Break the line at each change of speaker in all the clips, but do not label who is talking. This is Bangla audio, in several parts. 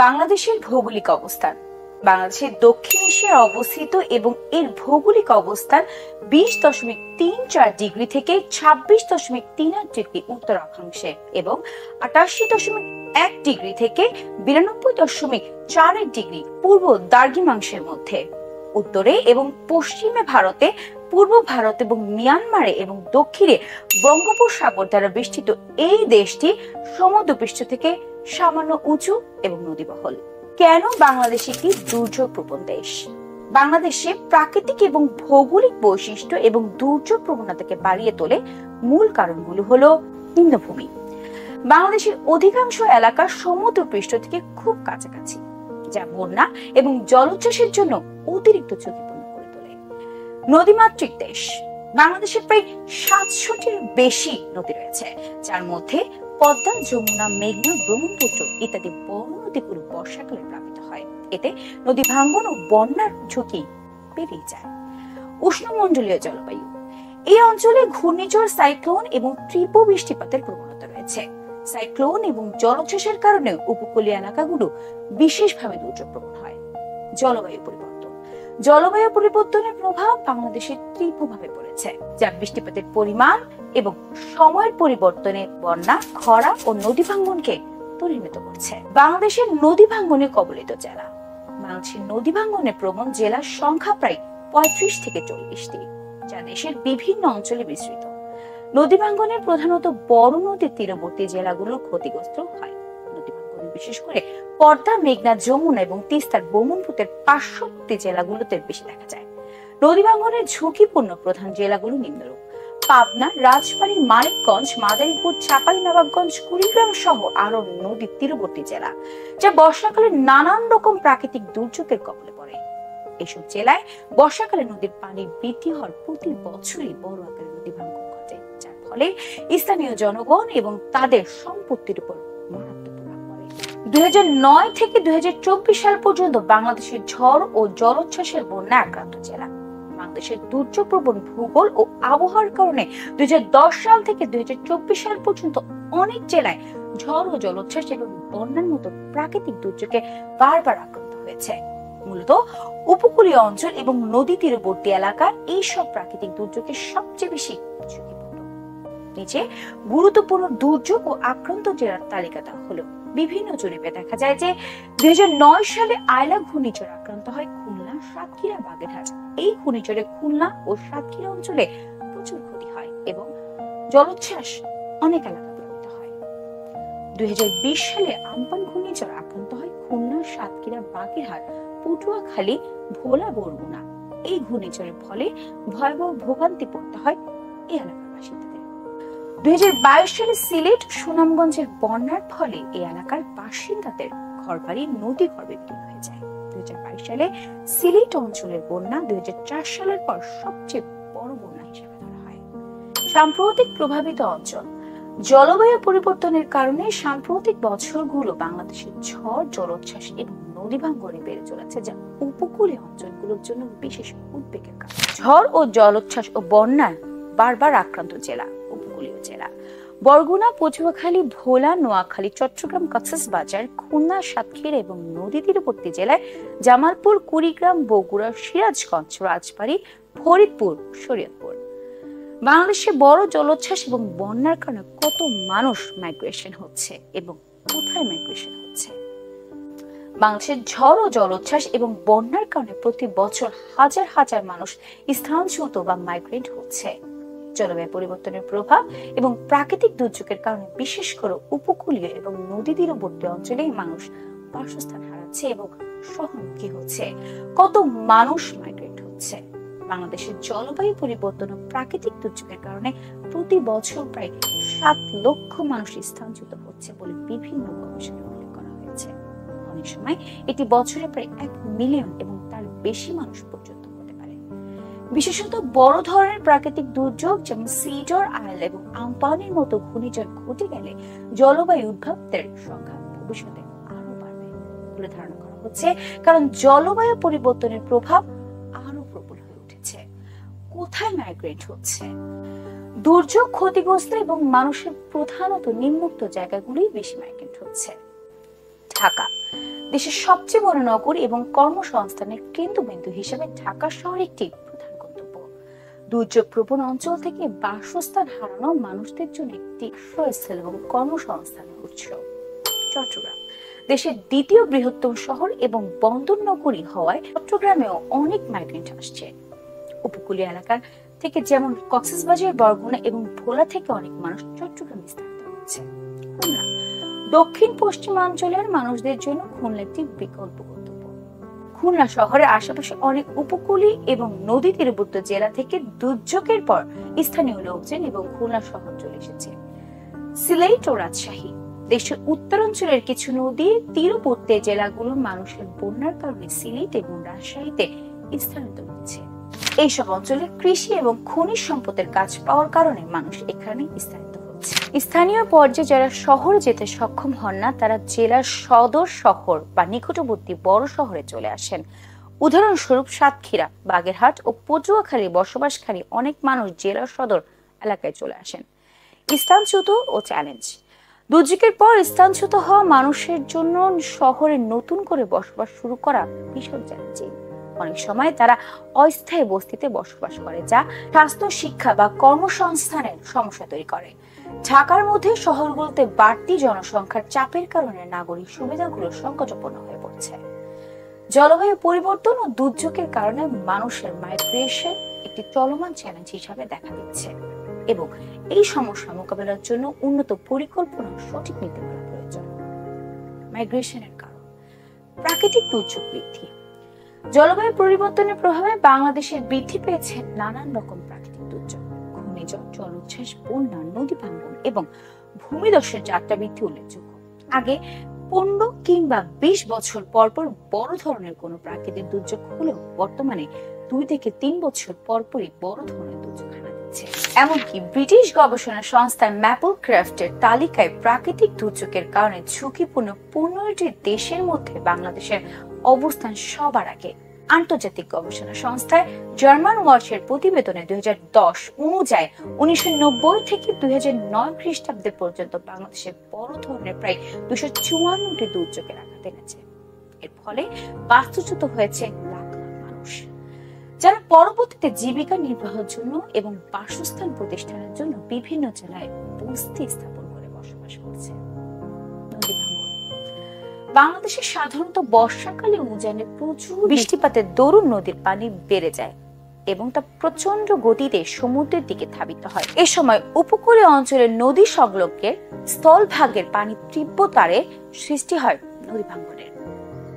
বাংলাদেশের ভৌগোলিক অবস্থান। বাংলাদেশের দক্ষিণ এশিয়ায় অবস্থিত এবং এর ভৌগোলিক অবস্থান 20.34 ডিগ্রি থেকে 26.38 ডিগ্রি উত্তর অক্ষাংশে এবং 88.1 ডিগ্রি থেকে 92.41 ডিগ্রি পূর্ব দ্রাঘিমাংশের মধ্যে। উত্তরে এবং পশ্চিমে ভারতে, পূর্ব ভারত এবং মিয়ানমারে এবং দক্ষিণে বঙ্গোপসাগর দ্বারা বেষ্টিত এই দেশটি সমুদ্রপৃষ্ঠ থেকে সামান্য উঁচু এবং নদীবহুল। কেন বাংলাদেশ একটি দুর্যোগ প্রবণ দেশ? বাংলাদেশে প্রাকৃতিক এবং ভৌগোলিক বৈশিষ্ট্য এবং দুর্যোগ প্রবণতাকে বাড়িয়ে তোলে মূল কারণগুলো হলো নিম্নভূমি। বাংলাদেশের অধিকাংশ এলাকা সমুদ্রপৃষ্ঠ থেকে খুব কাছাকাছি, যা বন্যা এবং জলোচ্ছ্বাসের জন্য অতিরিক্ত ঝুঁকিপূর্ণ করে তোলে। নদীমাতৃক দেশ। বাংলাদেশে প্রায় 700টির বেশি নদী রয়েছে, যার মধ্যে পদ্মা, যমুনা, মেঘনা, ব্রহ্মপুত্র ইত্যাদি বড় নদীগুলো বর্ষাকালে প্লাবিত হয়। এতে নদী ভাঙ্গন ও বন্যার ঝুঁকি বেড়ে যায়। উষ্ণমণ্ডলীয় জলবায়ু। এই অঞ্চলে ঘূর্ণিঝড়, সাইক্লোন এবং তীব্র বৃষ্টিপাতের প্রবণতা রয়েছে। সাইক্লোন এবং জলোচ্ছ্বাসের কারণে উপকূলীয় এলাকাগুলো বিশেষভাবে দুর্যোগপ্রবণ হয়। জলবায়ু পরিবর্তন। জলবায়ু পরিবর্তনের প্রভাব বাংলাদেশে তীব্রভাবে পড়েছে, যা বৃষ্টিপাতের পরিমাণ এবং সময়ের পরিবর্তনে বন্যা, খরা ও নদী ভাঙ্গনকে ত্বরান্বিত করছে। বাংলাদেশের নদী ভাঙ্গনে কবলিত জেলা। বাংলাদেশের নদী ভাঙ্গনে প্রবণ জেলার সংখ্যা প্রায় 35 থেকে 40টি, যা দেশের বিভিন্ন অঞ্চলে বিস্তৃত। নদী ভাঙ্গনের প্রধানত বড় নদীর তীরবর্তী জেলাগুলো ক্ষতিগ্রস্ত হয়। নদী ভাঙ্গনে বিশেষ করে পদ্মা, মেঘনা, যমুনা এবং তিস্তার ব্রহ্মপুত্রের পার্শ্ববর্তী জেলাগুলোতে বেশি দেখা যায়। নদী ভাঙ্গনের ঝুঁকিপূর্ণ প্রধান জেলাগুলো নিম্নরূপ: পাবনা, রাজবাড়ী, মানিকগঞ্জ, মাদারীপুর, চাঁপাইনবাবগঞ্জ, কুড়িগ্রাম সহ আরো নদীর তীরবর্তী জেলা, যা বর্ষাকালে নানান রকম প্রাকৃতিক দুর্যোগের কবলে পড়ে। এসব জেলায় বর্ষাকালে নদীর পানি বৃদ্ধি হওয়ার প্রতি বছরই বড় আকারের নদী ভাঙ্গন ঘটে, যার ফলে স্থানীয় জনগণ এবং তাদের সম্পত্তির উপর মারাত্মক প্রভাব পড়ে। 2009 থেকে 2024 সাল পর্যন্ত বাংলাদেশের ঝড় ও জলোচ্ছ্বাসের বন্যা আক্রান্ত জেলা। বাংলাদেশের দুর্যোগপ্রবণ ভূগোল ও আবহাওয়ার কারণে 2010 সাল থেকে 2024 সাল পর্যন্ত অনেক জেলায় ঝড় ও জলোচ্ছ্বাস এবং বন্যার মতো প্রাকৃতিক দুর্যোগে বারবার আক্রান্ত হয়েছে। মূলত উপকূলীয় অঞ্চল এবং নদী তীরবর্তী এলাকা এইসব প্রাকৃতিক দুর্যোগের সবচেয়ে বেশি ঝুঁকিপূর্ণ। নিচে গুরুত্বপূর্ণ দুর্যোগ ও আক্রান্ত জেলার তালিকা দেওয়া হলো। বিভিন্ন জরিপে দেখা যায় যে 2009 সালে আয়লা ঘূর্ণিঝড় আক্রান্ত হয় খুলনা, সাতক্ষীরা, বাগেরহাট। এই ঘূর্ণিঝড়ে খুলনা ও সাতক্ষীরা অঞ্চলে প্রচুর ক্ষতি হয় এবং জলোচ্ছ্বাস অনেক এলাকা প্লাবিত হয়। 2020 সালে আম্পান ঘূর্ণিঝড় আক্রান্ত হয় খুলনা, সাতক্ষীরা, বাগেরহাট, পটুয়াখালী, ভোলা, বরগুনা। এই ঘূর্ণিঝড়ের ফলে ভয়াবহ ভোগান্তি পড়তে হয় এই এলাকার বাসিন্দাদের। 2022 সালে সিলেট, সুনামগঞ্জের বন্যার ফলে এই এলাকার বাসিন্দাদের ঘরবাড়ি নদী গর্ভে বিলীন হয়ে যায়। 2022 সালে সিলেট অঞ্চলের বন্যা 2004 সালের পর সবচেয়ে বড় বন্যা হিসেবে ধরা হয়। সাম্প্রতিক প্রভাবিত অঞ্চল। জলবায়ু পরিবর্তনের কারণে সাম্প্রতিক বছরগুলো বাংলাদেশের ঝড়, জলোচ্ছ্বাস এবং নদী ভাঙ্গনে বেড়ে চলেছে, যা উপকূলীয় অঞ্চলগুলোর জন্য বিশেষ উদ্বেগের কারণ। ঝড় ও জলোচ্ছ্বাস ও বন্যায় বারবার আক্রান্ত জেলা। উপকূলীয় জেলা: বরগুনা, পটুয়াখালী, ভোলা, নোয়াখালী, চট্টগ্রাম, কক্সবাজার, খুলনা, সাতক্ষীরা এবং নদী তীরবর্তী জেলায় জামালপুর, কুড়িগ্রাম, বগুড়া, সিরাজগঞ্জ, রাজবাড়ী, ফরিদপুর, শরীয়তপুর। বাংলাদেশে বড় জলোচ্ছ্বাস এবং বন্যার কারণে কত মানুষ মাইগ্রেশন হচ্ছে এবং কোথায় মাইগ্রেশন হচ্ছে? বাংলাদেশের ঝড় ও জলোচ্ছ্বাস এবং বন্যার কারণে প্রতি বছর হাজার হাজার মানুষ স্থানচ্যুত বা মাইগ্রেট হচ্ছে। জলবায়ু পরিবর্তনের প্রভাব এবং প্রাকৃতিক দুর্যোগের কারণে বিশেষ করে উপকূলীয় এবং নদী তীরবর্তী অঞ্চলে মানুষ বাসস্থান হারাচ্ছে এবং শহরমুখী হচ্ছে। কত মানুষ মাইগ্রেট হচ্ছে? বাংলাদেশের জলবায়ু পরিবর্তন ও প্রাকৃতিক দুর্যোগের কারণে প্রতি বছর প্রায় 7 লক্ষ মানুষ স্থানচ্যুত হচ্ছে বলে বিভিন্ন গবেষণায় উল্লেখ করা হয়েছে। অনেক সময় এটি বছরে প্রায় 1 মিলিয়ন এবং তার বেশি মানুষ পর্যন্ত হতে পারে। বিশেষত বড় ধরনের প্রাকৃতিক দুর্যোগ যেমন সিডর, আইলা এবং আম্পানের মতো ঘূর্ণিঝড় ঘটে গেলে জলবায়ু উদ্ভবদের সংখ্যা ভবিষ্যতে আরো বাড়বে বলে ধারণা করা হচ্ছে, কারণ জলবায়ু পরিবর্তনের প্রভাব আরো প্রবল হয়ে উঠেছে। কোথায় মাইগ্রেট হচ্ছে? দুর্যোগ ক্ষতিগ্রস্ত এবং মানুষের প্রধানত নিম্নোক্ত জায়গাগুলোই বেশি মাইগ্রেট হচ্ছে। ঢাকা। দেশের সবচেয়ে বড় নগরী এবং কর্মসংস্থানের কেন্দ্রবিন্দু হিসেবে ঢাকা শহর একটি প্রধান গন্তব্য। দুর্যোগ প্রবণ অঞ্চল থেকে বাসস্থান হারানো মানুষদের জন্য একটি আশ্রয়স্থল এবং কর্মসংস্থানের উৎস। চট্টগ্রাম দেশের দ্বিতীয় বৃহত্তম শহর এবং বন্দর নগরী হওয়ায় চট্টগ্রামেও অনেক মাইগ্রেন্ট আসছে। উপকূলীয় এলাকার থেকে যেমন কক্সবাজার, বরগুনা এবং ভোলা থেকে অনেক মানুষ চট্টগ্রামে স্থানান্তর হচ্ছে। খুলনা দক্ষিণ পশ্চিমাঞ্চলের মানুষদের জন্য খুলনা একটি বিকল্প গন্তব্য। খুলনা শহরের আশেপাশে অনেক উপকূলীয় এবং নদী তীরবর্তী জেলা থেকে দুর্যোগের পর স্থানীয় লোকজন এবং খুলনা শহর চলে এসেছে। সিলেট ও রাজশাহী দেশের উত্তরাঞ্চলের কিছু নদী তীরবর্তী জেলাগুলোর মানুষের বন্যার কারণে সিলেট এবং রাজশাহীতে স্থানান্তর হচ্ছে। এইসব অঞ্চলে কৃষি এবং খনিজ সম্পদের কাজ পাওয়ার কারণে মানুষ এখানে স্থানান্তর হচ্ছে। স্থানীয় পর্যায়ে যারা শহরে যেতে সক্ষম হন না, তারা জেলার সদর শহর বা নিকটবর্তী বড় শহরে চলে আসেন। উদাহরণস্বরূপ সাতক্ষীরা, বাগেরহাট ও পটুয়াখালী বসবাসকারী অনেক মানুষ জেলার সদর এলাকায় চলে আসেন। স্থানচ্যুত ও চ্যালেঞ্জ। দুর্যোগের পর স্থানচ্যুত হওয়া মানুষের জন্য শহরে নতুন করে বসবাস শুরু করা ভীষণ চ্যালেঞ্জিং। অনেক সময় তারা অস্থায়ী বস্তিতে বসবাস করে, যা স্বাস্থ্য, শিক্ষা বা কর্মসংস্থানের সমস্যা তৈরি করে। ঢাকার মধ্যে শহরগুলোতে বাড়তি জনসংখ্যার চাপের কারণে নাগরিক সুবিধাগুলো সংকটাপন্ন হয়ে পড়ছে। জলবায়ু পরিবর্তন ও দুর্যোগের কারণে মানুষের মাইগ্রেশন একটি চলমান চ্যালেঞ্জ হিসাবে দেখা দিচ্ছে এবং এই সমস্যা মোকাবেলার জন্য উন্নত পরিকল্পনা, সঠিক নীতিমালা প্রয়োজন। মাইগ্রেশনের কারণ: প্রাকৃতিক দুর্যোগ বৃদ্ধি। জলবায়ু পরিবর্তনের প্রভাবে বাংলাদেশের বৃদ্ধি পেয়েছে নানান রকম প্রাকৃতিক দুর্যোগ। ঘূর্ণিঝড়, জলোচ্ছ্বাস, বন্যা, নদী ভাঙ্গন এবং ভূমিধসের যাত্রা বৃদ্ধি উল্লেখযোগ্য। আগে 15 কিংবা 20 বছর পর পর বড় ধরনের কোনো প্রাকৃতিক দুর্যোগ হলেও বর্তমানে 2 থেকে 3 বছর পরপরই বড় ধরনের দুর্যোগ দেখা দিচ্ছে। এমনকি ব্রিটিশ গবেষণা সংস্থা ম্যাপলক্রাফটের তালিকায় প্রাকৃতিক দুর্যোগের কারণে ঝুঁকিপূর্ণ 15টি দেশের মধ্যে বাংলাদেশের অবস্থান সবার আগে। আন্তর্জাতিক গবেষণা সংস্থায় জার্মান ওয়াচের প্রতিবেদনে 2010 অনুযায়ী 1990 থেকে 2009 খ্রিস্টাব্দে পর্যন্ত বাংলাদেশে বড় ধরনের প্রায় 254টি দুর্যোগের আঘাত এনেছে। এর ফলে বাস্তুচ্যুত হয়েছে লাখ লাখ মানুষ, যারা পরবর্তীতে জীবিকা নির্বাহের জন্য এবং বাসস্থান প্রতিষ্ঠানের জন্য বিভিন্ন জেলায় বস্তি স্থাপন করে বসবাস করছে। নদী ভাঙ্গন। বাংলাদেশে সাধারণত বর্ষাকালে উজানে প্রচুর বৃষ্টিপাতের দরুন নদীর পানি বেড়ে যায় এবং তা প্রচন্ড গতিতে সমুদ্রের দিকে ধাবিত হয়। এ সময় উপকূলীয় অঞ্চলের নদী সংলগ্নের স্থলভাগের পানি তীব্রতারে সৃষ্টি হয় নদী ভাঙ্গনের।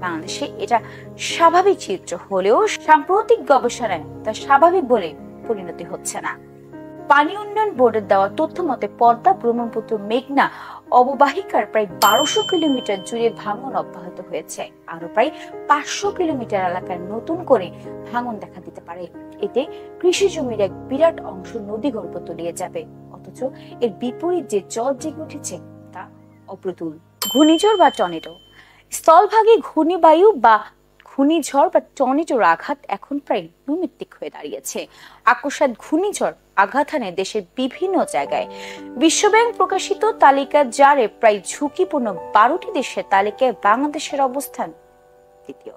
বাংলাদেশে এটা স্বাভাবিক চিত্র হলেও সাম্প্রতিক গবেষণায় তা স্বাভাবিক বলে পরিণতি হচ্ছে না। পানি উন্নয়ন বোর্ডের দেওয়া তথ্য মতে পদ্মা, ব্রহ্মপুত্র, মেঘনা অববাহিকার প্রায় 1200 কিলোমিটার জুড়ে ভাঙন অব্যাহত হয়েছে। আরো প্রায় 500 কিলোমিটার এলাকায় নতুন করে ভাঙন দেখা দিতে পারে। এতে কৃষি জমির এক বিরাট অংশ নদীগর্ভ তলিয়ে যাবে। অথচ এর বিপরীত যে জল জেগে উঠেছে তা অপ্রতুল। ঘূর্ণিঝড় বা টর্নেডো। স্থলভাগে ঘূর্ণিবায়ু বা ঘূর্ণিঝড় বা টর্নেডোর আঘাত এখন প্রায় নৈমিত্তিক হয়ে দাঁড়িয়েছে। আকস্মাৎ ঘূর্ণিঝড় আঘাত হানে দেশের বিভিন্ন জায়গায়। বিশ্বব্যাংক প্রকাশিত তালিকা জারে প্রায় ঝুঁকিপূর্ণ 12টি দেশের তালিকায় বাংলাদেশের অবস্থান তৃতীয়।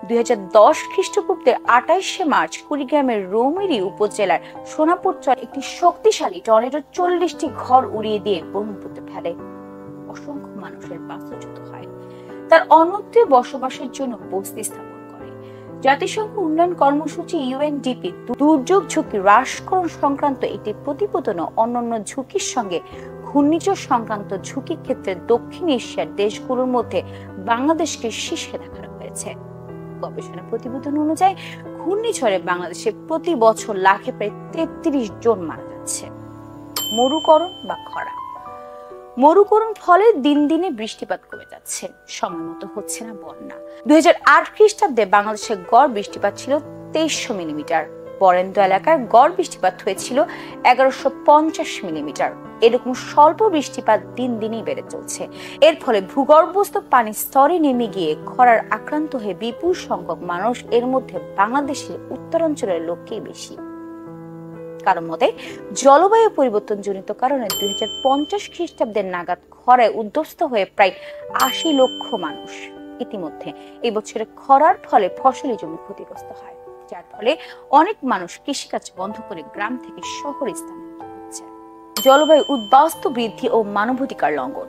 2010 খ্রিস্টপূর্বের 28শে মার্চ কুড়িগ্রামের রৌমারী উপজেলার সোনাপুর চরে একটি শক্তিশালী টর্নেডো 40টি ঘর উড়িয়ে দিয়ে ব্রহ্মপুত্রে ফেলে। অসংখ্য মানুষের বাস্তুচ্যুত হয়, তার অন্যত্র বসবাসের জন্য বস্তি স্থাপন করে। জাতিসংঘ উন্নয়ন কর্মসূচি ইউএনডিপি দুর্যোগ ঝুঁকি হ্রাসকরণ সংক্রান্ত একটি প্রতিবেদন অন্যান্য ঝুঁকির সঙ্গে ঘূর্ণিঝড় সংক্রান্ত ঝুঁকির ক্ষেত্রে দক্ষিণ এশিয়ার দেশগুলোর মধ্যে বাংলাদেশকে শীর্ষে দেখানো হয়েছে। গবেষণা প্রতিবেদন অনুযায়ী ঘূর্ণিঝড়ে বাংলাদেশে প্রতি বছর লাখে প্রায় 33 জন মারা যাচ্ছে। মরুকরণ বা খরা। মরুকরণ ফলে দিন দিনে বৃষ্টিপাত কমে যাচ্ছে, সময় মতো হচ্ছে না বন্যা। 2008 খ্রিস্টাব্দে বাংলাদেশের গড় বৃষ্টিপাত ছিল 2300 মিলিমিটার। বরেন্দ্র এলাকায় গড় বৃষ্টিপাত হয়েছিল 1150 মিলিমিটার। এরকম স্বল্প বৃষ্টিপাত দিন দিনই বেড়ে চলছে। এর ফলে ভূগর্ভস্থ পানির স্তরে নেমে গিয়ে খরার আক্রান্ত হয়ে বিপুল সংখ্যক মানুষ, এর মধ্যে বাংলাদেশের উত্তরাঞ্চলের লোককেই বেশি। কারণ মতে জলবায়ু পরিবর্তন জনিত কারণে 2050 খ্রিস্টাব্দের নাগাদ খরায় উদ্ধ্বস্ত হয়ে প্রায় 80 লক্ষ মানুষ ইতিমধ্যে এই বছরে খরার ফলে ফসলি জমি ক্ষতিগ্রস্ত হয়, যার ফলে অনেক মানুষ কৃষিকাজ বন্ধ করে গ্রাম থেকে শহরে স্থানান্তর হচ্ছে। জলবায়ু উদ্বাস্তু বৃদ্ধি ও মানবাধিকার লঙ্ঘন।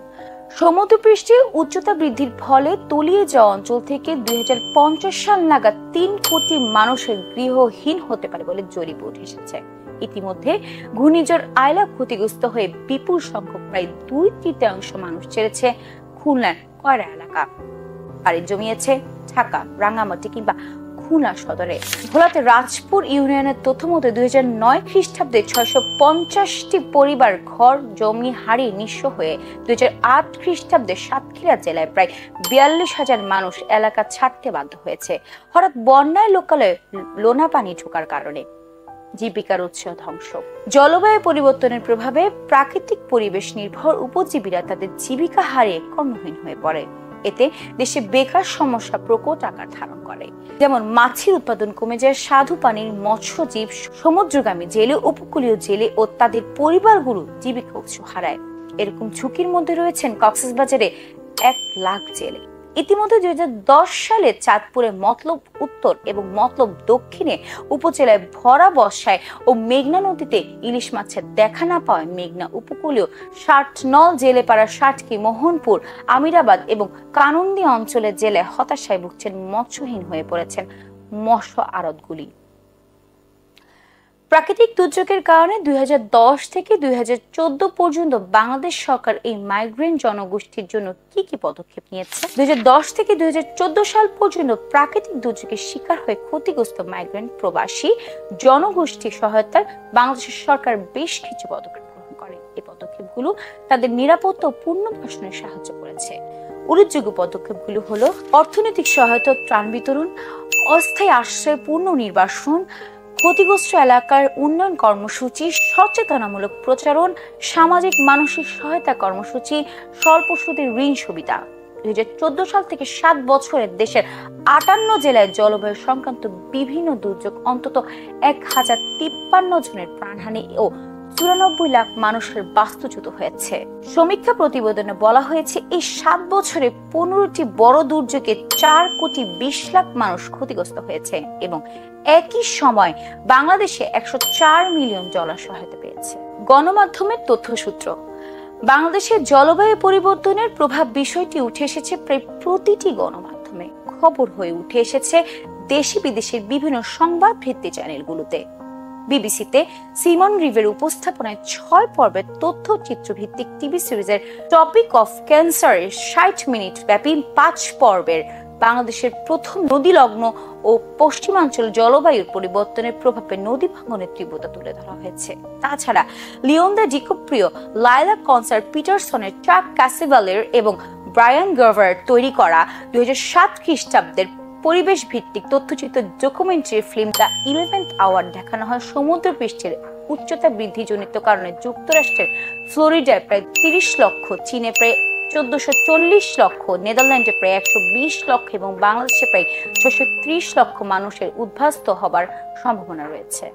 সমুদ্রপৃষ্ঠের উচ্চতা বৃদ্ধির ফলে তলিয়ে যাওয়া অঞ্চল থেকে 2050 সাল নাগাদ 3 কোটি মানুষের গৃহহীন হতে পারে বলে জরিপ উঠে এসেছে। ইতিমধ্যে ঘূর্ণিঝড় আয়লা ক্ষতিগ্রস্ত হয়ে বিপুল সংখ্যক প্রায় 2/3 মানুষ ছেড়েছে খুলনার কয়রা এলাকা, পাড়ি জমিয়েছে ঢাকা, রাঙ্গামাটি কিংবা খুলনা সদরে। ভোলাতে রাজপুর ইউনিয়নের তথ্য মতে 2009 খ্রিস্টাব্দে 650টি পরিবার ঘর জমি হারিয়ে নিঃস্ব হয়ে 2008 খ্রিস্টাব্দে সাতক্ষীরা জেলায় প্রায় 42,000 মানুষ এলাকা ছাড়তে বাধ্য হয়েছে। হঠাৎ বন্যায় লোকালয়ে লোনা পানি ঢোকার কারণে জীবিকার উৎস ধ্বংস। জলবায়ু পরিবর্তনের প্রভাবে প্রাকৃতিক পরিবেশ নির্ভর উপজীবীরা তাদের জীবিকা হারিয়ে কর্মহীন হয়ে পড়ে। এতে দেশে বেকার সমস্যা প্রকট আকার ধারণ করে। যেমন মাছের উৎপাদন কমে যায়, স্বাদু পানির মৎস্যজীব, সমুদ্রগামী জেলে, উপকূলীয় জেলে ও তাদের পরিবারগুলো জীবিকা উৎস হারায়। এরকম ঝুঁকির মধ্যে রয়েছেন কক্সবাজারে 1 লাখ জেলে। ইতিমধ্যে 2010 সালে চাঁদপুরে মতলব উত্তর এবং মতলব দক্ষিণে উপজেলায় ভরা বর্ষায় ও মেঘনা নদীতে ইলিশ মাছের দেখা না পাওয়ায় মেঘনা উপকূলীয় 60 নল জেলেপাড়া, ষাটকি, মোহনপুর, আমিরাবাদ এবং কানন্দি অঞ্চলের জেলায় হতাশায় ভুগছেন, মৎস্যহীন হয়ে পড়েছেন মৎস্য আড়তগুলি। প্রাকৃতিক দুর্যোগের কারণে 2010 থেকে 2014 পর্যন্ত বাংলাদেশ সরকার এই মাইগ্রেন্ট জনগোষ্ঠীর জন্য কি কি পদক্ষেপ নিয়েছে? 2010 থেকে 2014 সাল পর্যন্ত প্রাকৃতিক দুর্যোগের শিকার হয়ে ক্ষতিগ্রস্ত মাইগ্রেন্ট প্রবাসী জনগোষ্ঠীর সহায়তায় বাংলাদেশের সরকার বেশ কিছু পদক্ষেপ গ্রহণ করে। এই পদক্ষেপগুলো তাদের নিরাপত্তা ও পুনর্বাসনে সাহায্য করেছে। উল্লেখযোগ্য পদক্ষেপগুলো হলো অর্থনৈতিক সহায়তা, ত্রাণ বিতরণ, অস্থায়ী আশ্রয়, পুনর্নির্বাসন, ক্ষতিগ্রস্ত এলাকার উন্নয়ন কর্মসূচি, সচেতনামূলক প্রচারণ, সামাজিক মানসিক সহায়তা কর্মসূচি, স্বল্প সুদের ঋণ সুবিধা। 2014 সাল থেকে 7 বছরে দেশের 58 জেলায় জলবায়ু সংক্রান্ত বিভিন্ন দুর্যোগ অন্তত 1053 জনের প্রাণহানি ও 94 লাখ মানুষের বাস্তুচ্যুত হয়েছে। সমীক্ষা প্রতিবেদনে বলা হয়েছে এই 7 বছরে 15টি বড় দুর্যোগে 4 কোটি 20 লাখ মানুষ ক্ষতিগ্রস্ত হয়েছে এবং একই সময় বাংলাদেশে 104 মিলিয়ন ডলার সহায়তা পেয়েছে। গণমাধ্যমের তথ্যসূত্র। বাংলাদেশের জলবায়ু পরিবর্তনের প্রভাব বিষয়টি উঠে এসেছে প্রায় প্রতিটি গণমাধ্যমে, খবর হয়ে উঠে এসেছে দেশি বিদেশের বিভিন্ন সংবাদ ভিত্তিক চ্যানেলগুলোতে। বিবিসিতে সিমন রিভের উপস্থাপনায় 6 পর্বের তথ্যচিত্র ভিত্তিক টিভি সিরিজের টপিক অফ ক্যান্সারের 60 মিনিট ব্যাপী 5 পর্বের বাংলাদেশের প্রথম নদীলগ্ন ও পশ্চিমাঞ্চল জলবায়ুর পরিবর্তনের প্রভাবে নদী ভাঙনের তীব্রতা তুলে ধরা হয়েছে। তাছাড়া লিওনার্দো ডিক্যাপ্রিও, লাইলা কনসার পিটারসনের, চাক ক্যাসিভালের এবং ব্রায়ান গার্ভার তৈরি করা 2007 খ্রিস্টাব্দের পরিবেশ ভিত্তিক তথ্যচিত্র documentary film the 11th hour দেখানো হয় সমুদ্র পৃষ্ঠের উচ্চতা বৃদ্ধিজনিত কারণে যুক্তরাষ্ট্রের ফ্লোরিডায় প্রায় 30 লক্ষ, চীনে প্রায় 1440 লক্ষ, নেদারল্যান্ডে প্রায় 120 লক্ষ এবং বাংলাদেশে প্রায় 630 লক্ষ মানুষের উদ্বাস্তু হবার সম্ভাবনা রয়েছে।